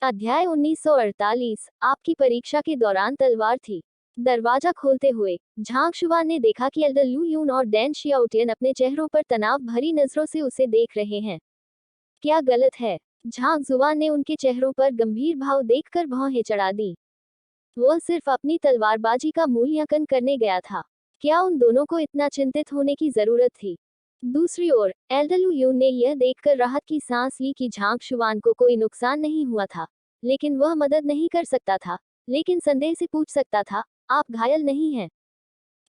अध्याय 1948 आपकी परीक्षा के दौरान तलवार थी। दरवाजा खोलते हुए झांग शुआन ने देखा कि एल्डर लू यून और डैन शियाओटियन अपने चेहरों पर तनाव भरी नजरों से उसे देख रहे हैं। क्या गलत है? झांग जुआन ने उनके चेहरों पर गंभीर भाव देखकर भौहें चढ़ा दी। वह सिर्फ अपनी तलवारबाजी का मूल्यांकन करने गया था। क्या उन दोनों को इतना चिंतित होने की जरूरत थी? दूसरी ओर एल्डर लू यून ने यह देखकर राहत की सांस ली कि झांग शुआन को कोई नुकसान नहीं हुआ था, लेकिन वह मदद नहीं कर सकता था, लेकिन संदेह से पूछ सकता था, आप घायल नहीं हैं?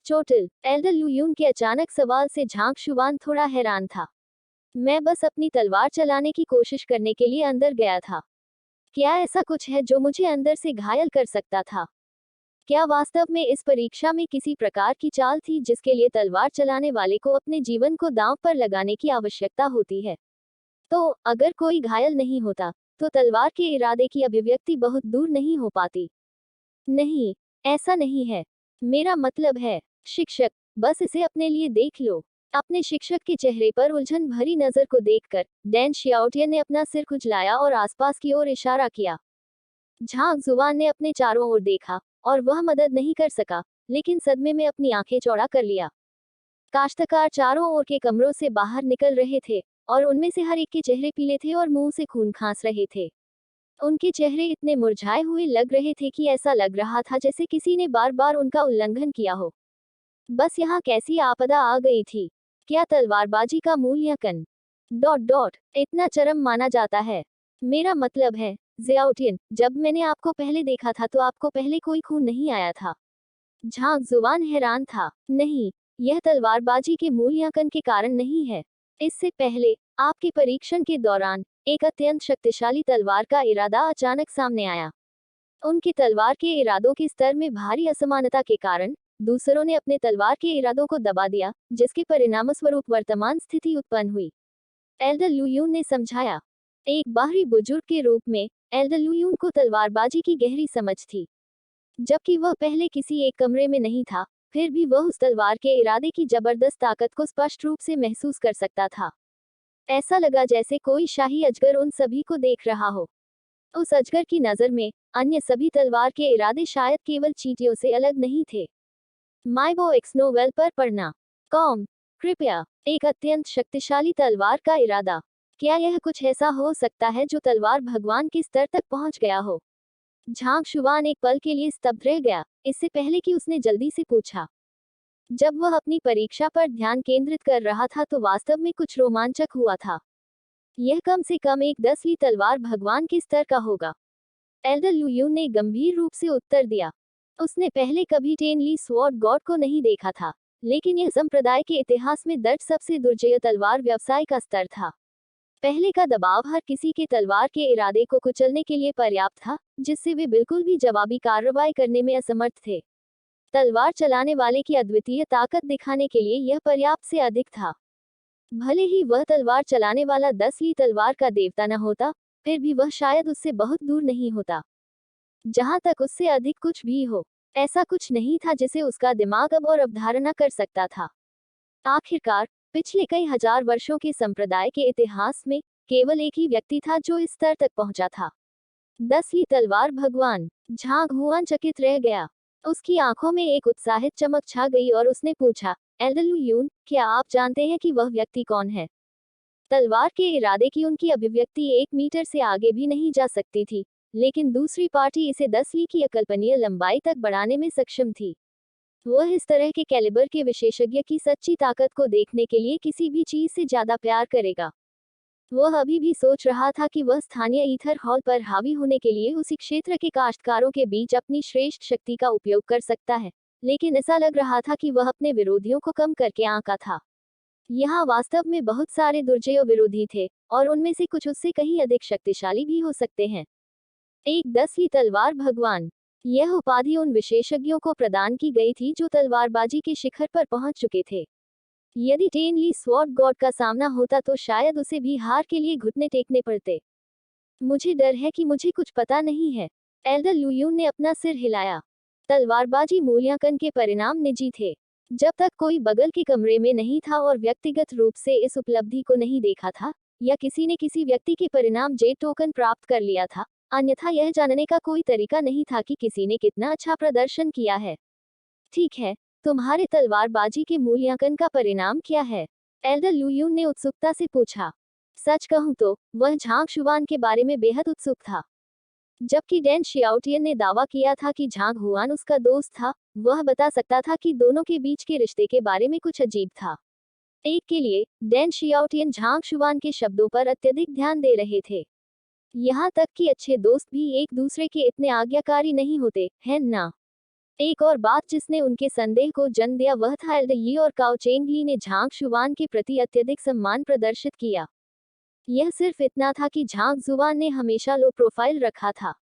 चोटिल एल्डर लू यून के अचानक सवाल से झांग शुआन थोड़ा हैरान था। मैं बस अपनी तलवार चलाने की कोशिश करने के लिए अंदर गया था। क्या ऐसा कुछ है जो मुझे अंदर से घायल कर सकता था? क्या वास्तव में इस परीक्षा में किसी प्रकार की चाल थी जिसके लिए तलवार चलाने वाले को अपने जीवन को दांव पर लगाने की आवश्यकता होती है? तो अगर कोई घायल नहीं होता, तो तलवार के इरादे की अभिव्यक्ति बहुत दूर नहीं हो पाती। नहीं, ऐसा नहीं है। मेरा मतलब है, शिक्षक, बस इसे अपने लिए देख लो। अपने शिक्षक के चेहरे पर उलझन भरी नजर को देखकर डैन शियाओटियन ने अपना सिर खुजलाया और आसपास की ओर इशारा किया। झांग जुआन ने अपने चारों ओर देखा, और वह मदद नहीं कर सका, लेकिन सदमे में अपनी आंखें चौड़ा कर लिया। काश्तकार चारों ओर के कमरों से बाहर निकल रहे थे, और उनमें से हर एक के चेहरे पीले थे और मुंह से खून खांस रहे थे। उनके चेहरे इतने मुरझाए हुए लग रहे थे कि ऐसा लग रहा था जैसे किसी ने बार बार उनका उल्लंघन किया हो। बस यहाँ कैसी आपदा आ गई थी? क्या तलवारबाजी का मूल्यांकन इतना चरम माना जाता है? मेरा मतलब है, ज़ियाओटियन, जब मैंने आपको पहले देखा था तो आपको पहले कोई खून नहीं आया था। झांग जुबान हैरान था। नहीं, यह तलवारबाजी के मूल्यांकन के कारण नहीं है। इससे पहले, आपके परीक्षण के दौरान, एक अत्यंत शक्तिशाली तलवार का इरादा अचानक सामने आया। उनकी तलवार के इरादों के स्तर में भारी असमानता के कारण दूसरों ने अपने तलवार के इरादों को दबा दिया, जिसके परिणामस्वरूप वर्तमान स्थिति उत्पन्न हुई। एल्डर लू यून ने समझाया। एक बाहरी बुजुर्ग के रूप में एल्डर लू यून को तलवारबाजी की गहरी समझ थी। जबकि वह पहले किसी एक कमरे में नहीं था, फिर भी वह उस तलवार के इरादे की जबरदस्त ताकत को स्पष्ट रूप से महसूस कर सकता था। ऐसा लगा जैसे कोई शाही अजगर उन सभी को देख रहा हो। उस अजगर की नजर में अन्य सभी तलवार के इरादे शायद केवल चींटियों से अलग नहीं थे। माइबो एक्स नोवेल पर पढ़ना। कॉम। कृपया। एक अत्यंत शक्तिशाली तलवार का इरादा। क्या यह कुछ ऐसा हो सकता है जो तलवार भगवान के स्तर तक पहुंच गया हो? झांग शुआन एक पल के लिए स्तब्ध रह गया, इससे पहले कि उसने जल्दी से पूछा। जब वह अपनी परीक्षा पर ध्यान केंद्रित कर रहा था तो वास्तव में कुछ रोमांचक हुआ था। यह कम से कम एक 10वीं तलवार भगवान के स्तर का होगा। एल्डर लू यून ने गंभीर रूप से उत्तर दिया। उसने पहले कभी टेनली स्वॉर्ड गॉड को नहीं देखा था, लेकिन यह संप्रदाय के इतिहास में दर्ज सबसे दुर्जय तलवार व्यवसाय का स्तर था। पहले का दबाव हर किसी के तलवार के इरादे को कुचलने के लिए पर्याप्त था, जिससे वे बिल्कुल भी जवाबी कार्रवाई करने में असमर्थ थे। तलवार चलाने वाले की अद्वितीय ताकत दिखाने के लिए यह पर्याप्त से अधिक था। भले ही वह तलवार चलाने वाला 10वीं तलवार का देवता न होता, फिर भी वह शायद उससे बहुत दूर नहीं होता। जहां तक उससे अधिक कुछ भी हो, ऐसा कुछ नहीं था जिसे उसका दिमाग अब और अवधारणा कर सकता था। आखिरकार, पिछले कई हजार वर्षों के संप्रदाय के इतिहास में केवल एक ही व्यक्ति था जो इस स्तर तक पहुंचा था। 10वीं तलवार भगवान। झांग हुआन चकित रह गया। उसकी आंखों में एक उत्साहित चमक छा गई और उसने पूछा, एल्डर लू यून, क्या आप जानते हैं कि वह व्यक्ति कौन है? तलवार के इरादे की उनकी अभिव्यक्ति 1 मीटर से आगे भी नहीं जा सकती थी, लेकिन दूसरी पार्टी इसे 10वीं की अकल्पनीय लंबाई तक बढ़ाने में सक्षम थी। वह इस तरह के कैलिबर के विशेषज्ञ की सच्ची ताकत को देखने के लिए किसी भी चीज से ज्यादा प्यार करेगा। वह अभी भी सोच रहा था कि वह स्थानीय ईथर हॉल पर हावी होने के लिए उसी क्षेत्र के काश्तकारों के बीच अपनी श्रेष्ठ शक्ति का उपयोग कर सकता है, लेकिन ऐसा लग रहा था कि वह अपने विरोधियों को कम करके आंका था। यहाँ वास्तव में बहुत सारे दुर्जय विरोधी थे, और उनमें से कुछ उससे कहीं अधिक शक्तिशाली भी हो सकते हैं। एक 10वीं तलवार भगवान। यह उपाधि उन विशेषज्ञों को प्रदान की गई थी जो तलवारबाजी के शिखर पर पहुंच चुके थे। यदि टेनली स्वॉर्ड गॉड का सामना होता तो शायद उसे भी हार के लिए घुटने टेकने पड़ते। मुझे डर है कि मुझे कुछ पता नहीं है। एल्डर लू यून ने अपना सिर हिलाया। तलवारबाजी मूल्यांकन के परिणाम निजी थे। जब तक कोई बगल के कमरे में नहीं था और व्यक्तिगत रूप से इस उपलब्धि को नहीं देखा था, या किसी ने किसी व्यक्ति के परिणाम जे टोकन प्राप्त कर लिया था, अन्यथा यह जानने का कोई तरीका नहीं था कि किसी ने कितना अच्छा प्रदर्शन किया है। ठीक है, तुम्हारे तलवारबाजी के मूल्यांकन का परिणाम क्या है? एल्डर लुयून ने उत्सुकता से पूछा। सच कहूं तो वह झांग शुआन के बारे में बेहद उत्सुक था। जबकि डैन शियाओटियन ने दावा किया था कि झांग हुआन उसका दोस्त था, वह बता सकता था कि दोनों के बीच के रिश्ते के बारे में कुछ अजीब था। एक के लिए, डैन शियाओटियन झांग शुआन के शब्दों पर अत्यधिक ध्यान दे रहे थे। यहाँ तक कि अच्छे दोस्त भी एक दूसरे के इतने आज्ञाकारी नहीं होते, है ना? एक और बात जिसने उनके संदेह को जन्म दिया वह था एल्डर यी और काओ चेंग ली ने झांग शुआन के प्रति अत्यधिक सम्मान प्रदर्शित किया। यह सिर्फ इतना था कि झांग जुआन ने हमेशा लो प्रोफाइल रखा था।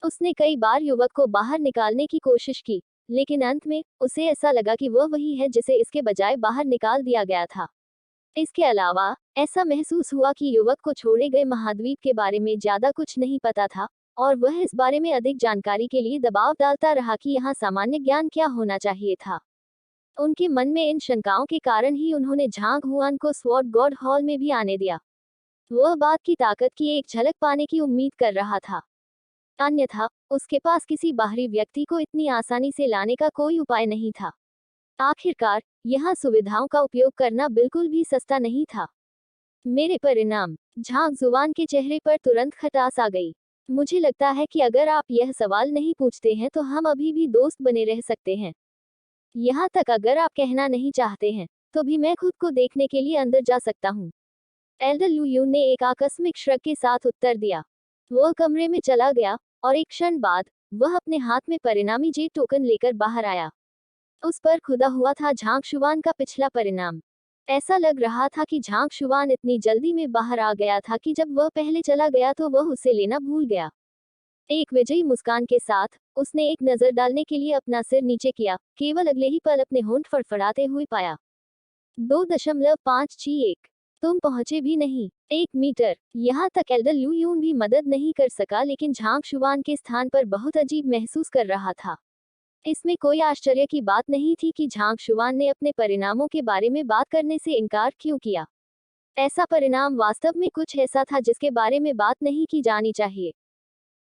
उसने कई बार युवक को बाहर निकालने की कोशिश की, लेकिन अंत में उसे ऐसा लगा कि वह वही है जिसे इसके बजाय बाहर निकाल दिया गया था। इसके अलावा ऐसा महसूस हुआ कि युवक को छोड़े गए महाद्वीप के बारे में ज्यादा कुछ नहीं पता था, और वह इस बारे में अधिक जानकारी के लिए दबाव डालता रहा कि यहाँ सामान्य ज्ञान क्या होना चाहिए था। उनके मन में इन शंकाओं के कारण ही उन्होंने झांग हुआन को स्वॉर्ड गॉड हॉल में भी आने दिया। वह बात की ताकत की एक झलक पाने की उम्मीद कर रहा था। अन्यथा उसके पास किसी बाहरी व्यक्ति को इतनी आसानी से लाने का कोई उपाय नहीं था। आखिरकार यहाँ सुविधाओं का उपयोग करना बिल्कुल भी सस्ता नहीं था। मेरे परिणाम। झांग जुआन के चेहरे पर तुरंत खटास आ गई। मुझे लगता है कि अगर आप यह सवाल नहीं पूछते हैं तो हम अभी भी दोस्त बने रह सकते हैं। यहाँ तक अगर आप कहना नहीं चाहते हैं तो भी मैं खुद को देखने के लिए अंदर जा सकता हूँ। एल्डर लुयून ने एक आकस्मिक श्रग के साथ उत्तर दिया। वह कमरे में चला गया और एक क्षण बाद वह अपने हाथ में परिणामी जे टोकन लेकर बाहर आया। उस पर खुदा हुआ था झांग शुआन का पिछला परिणाम। ऐसा लग रहा था कि झांग शुआन इतनी जल्दी में बाहर आ गया था कि जब वह पहले चला गया तो वह उसे लेना भूल गया। एक विजयी मुस्कान के साथ उसने एक नजर डालने के लिए अपना सिर नीचे किया, केवल अगले ही पल अपने होंठ फड़फड़ाते हुए पाया। 2.561। तुम पहुंचे भी नहीं। 1 मीटर। यहाँ तक एल्डर लुयून भी मदद नहीं कर सका, लेकिन झांग शुआन के स्थान पर बहुत अजीब महसूस कर रहा था। इसमें कोई आश्चर्य की बात नहीं थी कि झांग शुआन ने अपने परिणामों के बारे में बात करने से इनकार क्यों किया। ऐसा परिणाम वास्तव में कुछ ऐसा था जिसके बारे में बात नहीं की जानी चाहिए।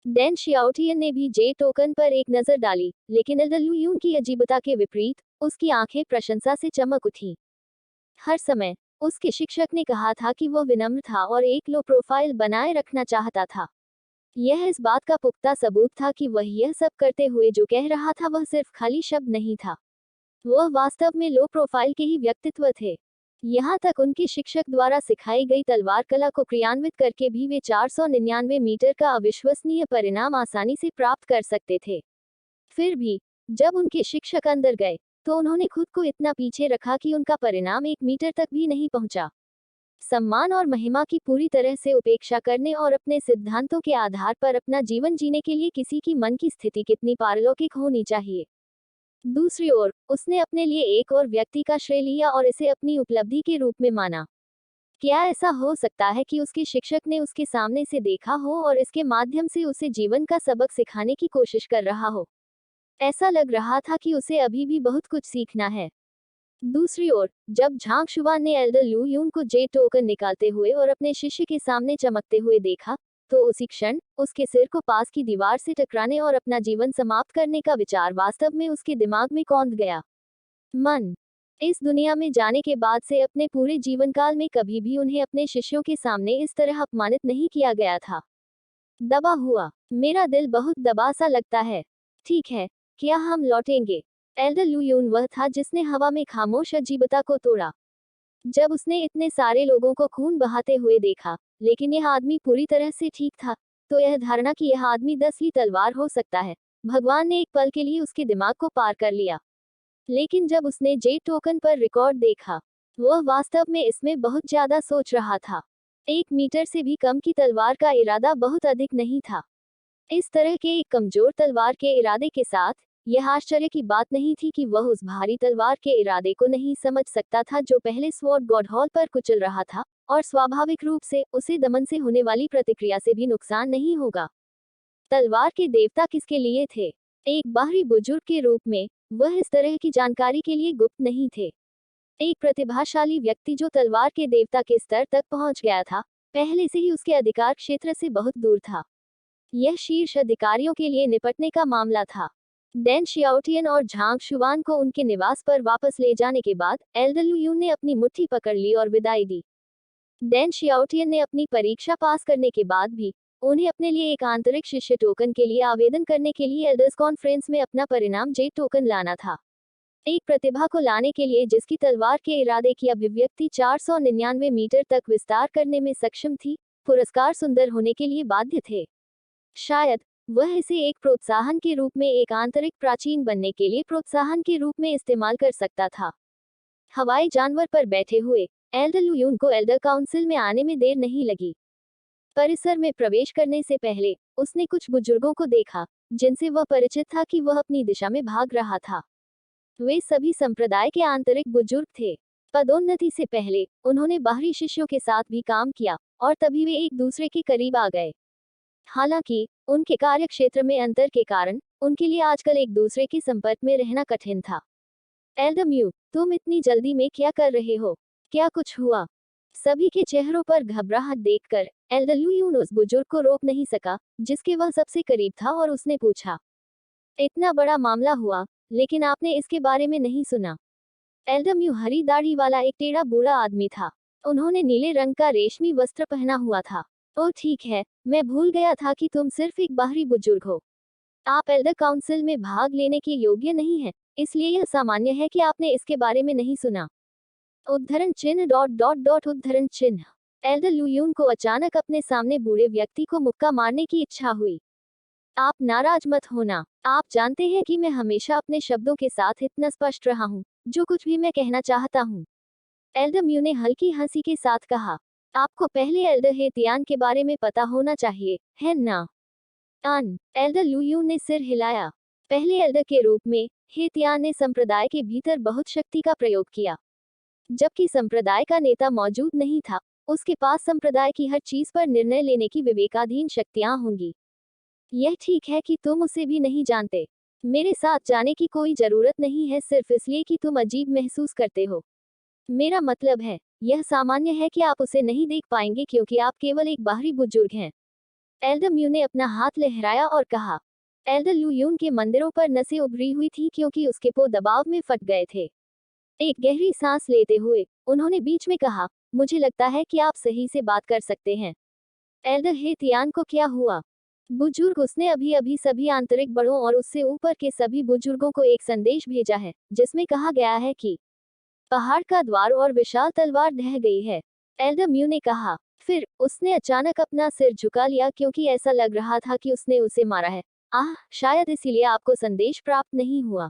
डैन शियाओटियन ने भी जे टोकन पर एक नजर डाली, लेकिन एल्डर लुयून की अजीबता के विपरीत उसकी आंखें प्रशंसा से चमक उठी। हर समय उसके शिक्षक ने कहा था कि वह विनम्र था और एक लो प्रोफाइल बनाए रखना चाहता था। यह इस बात का पुख्ता सबूत था कि वह यह सब करते हुए जो कह रहा था वह सिर्फ खाली शब्द नहीं था, वह वास्तव में लो प्रोफाइल के ही व्यक्तित्व थे। यहाँ तक उनके शिक्षक द्वारा सिखाई गई तलवार कला को क्रियान्वित करके भी वे 499 मीटर का अविश्वसनीय परिणाम आसानी से प्राप्त कर सकते थे। फिर भी जब उनके शिक्षक अंदर गए तो उन्होंने खुद को इतना पीछे रखा कि उनका परिणाम 1 मीटर तक भी नहीं पहुंचा। सम्मान और महिमा की पूरी तरह से उपेक्षा करने और अपने सिद्धांतों के आधार पर अपना जीवन जीने के लिए किसी की मन की स्थिति कितनी पारलौकिक होनी चाहिए। दूसरी ओर उसने अपने लिए एक और व्यक्ति का श्रेय लिया और इसे अपनी उपलब्धि के रूप में माना। क्या ऐसा हो सकता है कि उसके शिक्षक ने उसके सामने से देखा हो और इसके माध्यम से उसे जीवन का सबक सिखाने की कोशिश कर रहा हो? ऐसा लग रहा था कि उसे अभी भी बहुत कुछ सीखना है। दूसरी ओर जब झांग शुआन ने एल्डर लू यून को जे टोकन निकालते हुए और अपने शिष्य के सामने चमकते हुए देखा, तो उसी क्षण उसके सिर को पास की दीवार से टकराने और अपना जीवन समाप्त करने का विचार वास्तव में उसके दिमाग में कौंध गया। मन। इस दुनिया में जाने के बाद से अपने पूरे जीवन काल में कभी भी उन्हें अपने शिष्यों के सामने इस तरह अपमानित नहीं किया गया था। दबा हुआ। मेरा दिल बहुत दबा सा लगता है। ठीक है, क्या हम लौटेंगे? एल्डर लुयून वह था जिसने हवा में खामोश अजीबता को तोड़ा। जब उसने इतने सारे लोगों को खून बहाते हुए देखा, लेकिन यह आदमी पूरी तरह से ठीक था, तो यह धारणा कि यह आदमी 10वीं तलवार हो सकता है, भगवान ने एक पल के लिए उसके दिमाग को पार कर लिया। लेकिन जब उसने जे टोकन पर रिकॉर्ड देखा, वह वास्तव में इसमें बहुत ज्यादा सोच रहा था। 1 मीटर से भी कम की तलवार का इरादा बहुत अधिक नहीं था। इस तरह के एक कमजोर तलवार के इरादे के साथ यह आश्चर्य की बात नहीं थी कि वह उस भारी तलवार के इरादे को नहीं समझ सकता था जो पहले स्वॉर्ड गॉड हॉल पर कुचल रहा था, और स्वाभाविक रूप से उसे दमन से होने वाली प्रतिक्रिया से भी नुकसान नहीं होगा। तलवार के देवता किसके लिए थे? एक बाहरी बुजुर्ग के रूप में वह इस तरह की जानकारी के लिए गुप्त नहीं थे। एक प्रतिभाशाली व्यक्ति जो तलवार के देवता के स्तर तक पहुंच गया था, पहले से ही उसके अधिकार क्षेत्र से बहुत दूर था। यह शीर्ष अधिकारियों के लिए निपटने का मामला था। डैन शियाओटियन और झांग शुआन को उनके निवास पर वापस ले जाने के बाद एल्डर लू यून ने अपनी मुट्ठी पकड़ ली और विदाई दी। डैन शियाओटियन ने अपनी परीक्षा पास करने के बाद भी उन्हें अपने लिए एक आंतरिक शिष्य टोकन के लिए आवेदन करने के लिए एल्डर्स कॉन्फ्रेंस में अपना परिणाम जे टोकन लाना था। एक प्रतिभा को लाने के लिए जिसकी तलवार के इरादे की अभिव्यक्ति 499 मीटर तक विस्तार करने में सक्षम थी, पुरस्कार सुंदर होने के लिए बाध्य थे। शायद वह इसे एक प्रोत्साहन के रूप में एक आंतरिक प्राचीन बनने के लिए प्रोत्साहन के रूप में इस्तेमाल कर सकता था। हवाई जानवर पर बैठे हुए एल्डर लू यून को एल्डर काउंसिल में आने में देर नहीं लगी। परिसर में प्रवेश करने से पहले उसने कुछ बुजुर्गों को देखा जिनसे वह परिचित था कि वह अपनी दिशा में भाग रहा था। वे सभी संप्रदाय के आंतरिक बुजुर्ग थे। पदोन्नति से पहले उन्होंने बाहरी शिष्यों के साथ भी काम किया और तभी वे एक दूसरे के करीब आ गए। हालांकि उनके कार्यक्षेत्र में अंतर के कारण उनके लिए आजकल एक दूसरे के संपर्क में रहना कठिन था। एल्डर म्यू, तुम इतनी जल्दी में क्या कर रहे हो? क्या कुछ हुआ? सभी के चेहरों पर घबराहट देखकर एल्डर लू यून उस बुजुर्ग को रोक नहीं सका जिसके वह सबसे करीब था और उसने पूछा, इतना बड़ा मामला हुआ लेकिन आपने इसके बारे में नहीं सुना? एल्डर म्यू हरी दाढ़ी वाला एक टेढ़ा बूढ़ा आदमी था। उन्होंने नीले रंग का रेशमी वस्त्र पहना हुआ था। ओह ठीक है, मैं भूल गया था कि तुम सिर्फ एक बाहरी बुजुर्ग हो। आप एल्डर काउंसिल में भाग लेने के योग्य नहीं हैं, इसलिए यह सामान्य है कि आपने इसके बारे में नहीं सुना। उद्धरण चिन्ह डॉट डॉट डॉट उद्धरण चिन्ह। एल्डर लू यून को अचानक अपने सामने बूढ़े व्यक्ति को मुक्का मारने की इच्छा हुई। आप नाराज मत होना, आप जानते हैं कि मैं हमेशा अपने शब्दों के साथ इतना स्पष्ट रहा हूँ, जो कुछ भी मैं कहना चाहता हूँ। एल्डर म्यू ने हल्की हंसी के साथ कहा, आपको पहले एल्डर हेतियान के बारे में पता होना चाहिए, है ना? एल्डर लू यून ने सिर हिलाया। पहले एल्डर के रूप में हेतियान ने संप्रदाय के भीतर बहुत शक्ति का प्रयोग किया। जबकि संप्रदाय का नेता मौजूद नहीं था, उसके पास संप्रदाय की हर चीज पर निर्णय लेने की विवेकाधीन शक्तियां होंगी। यह ठीक है कि तुम उसे भी नहीं जानते। मेरे साथ जाने की कोई जरूरत नहीं है सिर्फ इसलिए कि तुम अजीब महसूस करते हो। मेरा मतलब है, यह सामान्य है कि आप उसे नहीं देख पाएंगे क्योंकि आप केवल एक बाहरी बुजुर्ग हैं। एल्डर म्यू ने अपना हाथ लहराया और कहा। एल्डर लू यून के मंदिरों पर नसें उभरी हुई थी क्योंकि उसके पो दबाव में फट गए थे। एक गहरी सांस लेते हुए उन्होंने बीच में कहा, मुझे लगता है कि आप सही से बात कर सकते हैं। एल्डर हेतियान को क्या हुआ? बुजुर्ग, उसने अभी अभी सभी आंतरिक बड़ों और उससे ऊपर के सभी बुजुर्गों को एक संदेश भेजा है जिसमें कहा गया है कि पहाड़ का द्वार और विशाल तलवार ढह गई है। एल्डर म्यू ने कहा। फिर उसने अचानक अपना सिर झुका लिया क्योंकि ऐसा लग रहा था कि उसने उसे मारा है। शायद इसीलिए आपको संदेश प्राप्त नहीं हुआ।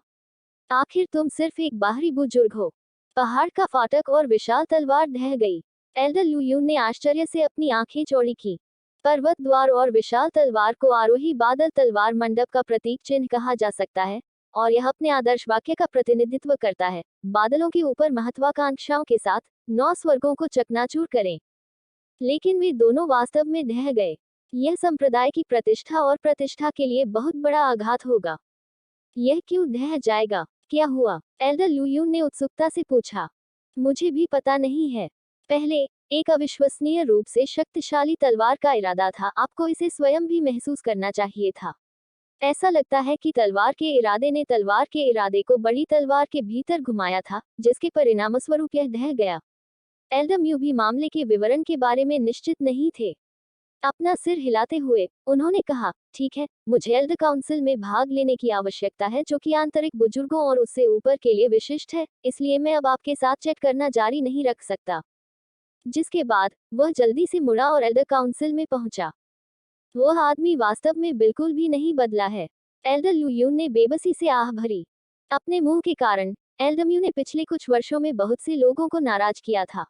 आखिर तुम सिर्फ एक बाहरी बुजुर्ग हो। पहाड़ का फाटक और विशाल तलवार ढह गई। एल्डर लू यून ने आश्चर्य से अपनी आंखें चौड़ी की। पर्वत द्वार और विशाल तलवार को आरोही बादल तलवार मंडप का प्रतीक चिन्ह कहा जा सकता है और यह अपने आदर्श वाक्य का प्रतिनिधित्व करता है, बादलों के ऊपर महत्वाकांक्षाओं के साथ 9 स्वर्गों को चकनाचूर करें। लेकिन वे दोनों वास्तव में ढह गए। यह संप्रदाय की प्रतिष्ठा और प्रतिष्ठा के लिए बहुत बड़ा आघात होगा। यह क्यों ढह जाएगा? क्या हुआ? एल्डर लू यून ने उत्सुकता से पूछा। मुझे भी पता नहीं है। पहले एक अविश्वसनीय रूप से शक्तिशाली तलवार का इरादा था, आपको इसे स्वयं भी महसूस करना चाहिए था। ऐसा लगता है कि तलवार के इरादे ने तलवार के इरादे को बड़ी तलवार के भीतर घुमाया था, जिसके परिणामस्वरूप यह ढह गया। एल्डर म्यू भी मामले के विवरण के बारे में निश्चित नहीं थे। अपना सिर हिलाते हुए उन्होंने कहा, ठीक है, मुझे एल्डर काउंसिल में भाग लेने की आवश्यकता है जो कि आंतरिक बुजुर्गों और उससे ऊपर के लिए विशिष्ट है, इसलिए मैं अब आपके साथ चैट करना जारी नहीं रख सकता। जिसके बाद वह जल्दी से मुड़ा और एल्डर काउंसिल में पहुंचा। वह आदमी वास्तव में बिल्कुल भी नहीं बदला है। एल्डर लू यून ने बेबसी से आह भरी। अपने मुंह के कारण एल्डर म्यू ने पिछले कुछ वर्षों में बहुत से लोगों को नाराज किया था।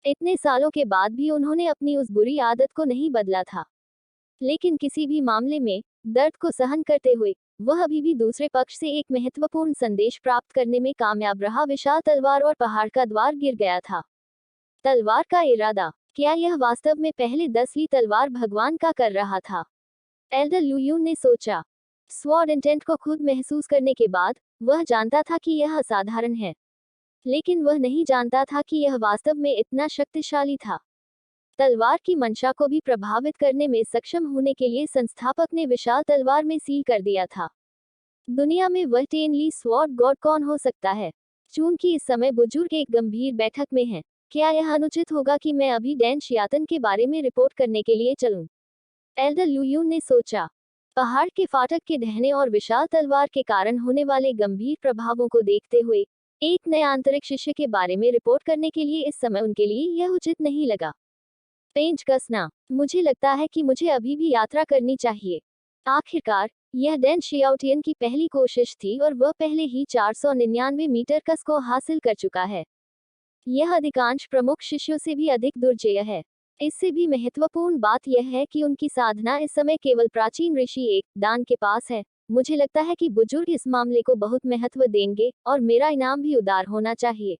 इतने सालों के बाद भी उन्होंने अपनी उस बुरी आदत को नहीं बदला था। लेकिन किसी भी मामले में दर्द को सहन करते हुए वह अभी भी दूसरे पक्ष से एक महत्वपूर्ण संदेश प्राप्त करने में कामयाब रहा। विशाल तलवार और पहाड़ का द्वार गिर गया था। तलवार का इरादा, क्या यह वास्तव में पहले 10वीं तलवार भगवान का कर रहा था? एल्डर लू यून ने सोचा। स्वॉर्ड इंटेंट को खुद महसूस करने के बाद वह जानता था कि यह असाधारण है, लेकिन वह नहीं जानता था कि यह वास्तव में इतना शक्तिशाली था। तलवार की मंशा को भी प्रभावित करने में सक्षम होने के लिए संस्थापक ने विशाल तलवार में सील कर दिया था। दुनिया में वह टेनली स्वॉर्ड गॉड कौन हो सकता है? चूंकि इस समय बुजुर्ग एक गंभीर बैठक में हैं, क्या यह अनुचित होगा कि मैं अभी डैन शियातन के बारे में रिपोर्ट करने के लिए चलूं? एल्डर लुयून ने सोचा। पहाड़ के फाटक के ढहने और विशाल तलवार के कारण होने वाले गंभीर प्रभावों को देखते हुए एक नए आंतरिक शिष्य के बारे में रिपोर्ट करने के लिए इस समय उनके लिए यह उचित नहीं लगा। पेंच कसना, मुझे लगता है कि मुझे अभी भी यात्रा करनी चाहिए। आखिरकार यह डैन शियाओटियन की पहली कोशिश थी और वह पहले ही 499 मीटर कस को हासिल कर चुका है। यह अधिकांश प्रमुख शिष्यों से भी अधिक दुर्जेय है। इससे भी महत्वपूर्ण बात यह है कि उनकी साधना इस समय केवल प्राचीन ऋषि एक दान के पास है। मुझे लगता है कि बुजुर्ग इस मामले को बहुत महत्व देंगे और मेरा इनाम भी उदार होना चाहिए।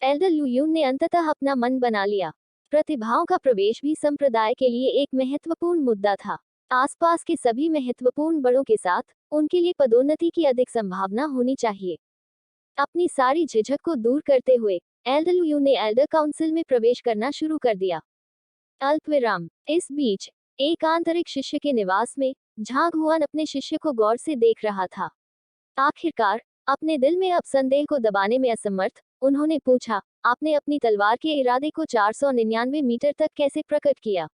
एल्डर लुयून ने अंततः अपना मन बना लिया। प्रतिभाओं का प्रवेश भी संप्रदाय के लिए एक महत्वपूर्ण मुद्दा था। आसपास के सभी महत्वपूर्ण बड़ों के साथ उनके लिए पदोन्नति की अधिक संभावना होनी चाहिए। अपनी सारी झिझक को दूर करते हुए एल्डर लुयून ने एल्डर काउंसिल में प्रवेश करना शुरू कर दिया। अल्पविराम। इस बीच एक आंतरिक शिष्य के निवास में झांग हुआन अपने शिष्य को गौर से देख रहा था। आखिरकार अपने दिल में अब संदेह को दबाने में असमर्थ उन्होंने पूछा, आपने अपनी तलवार के इरादे को 499 मीटर तक कैसे प्रकट किया?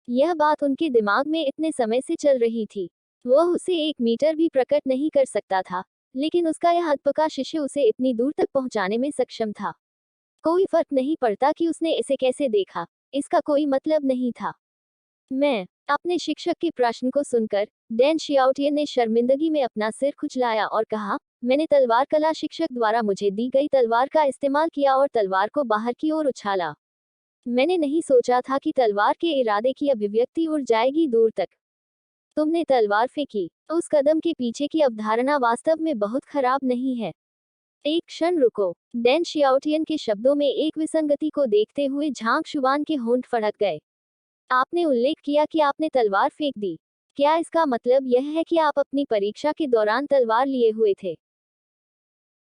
यह बात उनके दिमाग में इतने समय से चल रही थी। वह उसे 1 मीटर भी प्रकट नहीं कर सकता था, लेकिन उसका यह हथपका शिष्य उसे इतनी दूर तक पहुंचाने में सक्षम था। कोई फर्क नहीं पड़ता कि उसने इसे कैसे देखा, इसका कोई मतलब नहीं था। मैं अपने शिक्षक के प्रश्न को सुनकर डैन शियाओटियन ने शर्मिंदगी में अपना सिर खुजलाया और कहा, मैंने तलवार कला शिक्षक द्वारा मुझे दी गई तलवार का इस्तेमाल किया और तलवार को बाहर की ओर उछाला। मैंने नहीं सोचा था कि तलवार के इरादे की अभिव्यक्ति उड़ जाएगी दूर तक। तुमने तलवार फेंकी। उस कदम के पीछे की अवधारणा वास्तव में बहुत खराब नहीं है। एक क्षण रुको। डैन शियाओटियन के शब्दों में एक विसंगति को देखते हुए झांग शुआन के होंठ फड़क गए। आपने उल्लेख किया कि आपने तलवार फेंक दी। क्या इसका मतलब यह है कि आप अपनी परीक्षा के दौरान तलवार लिए हुए थे?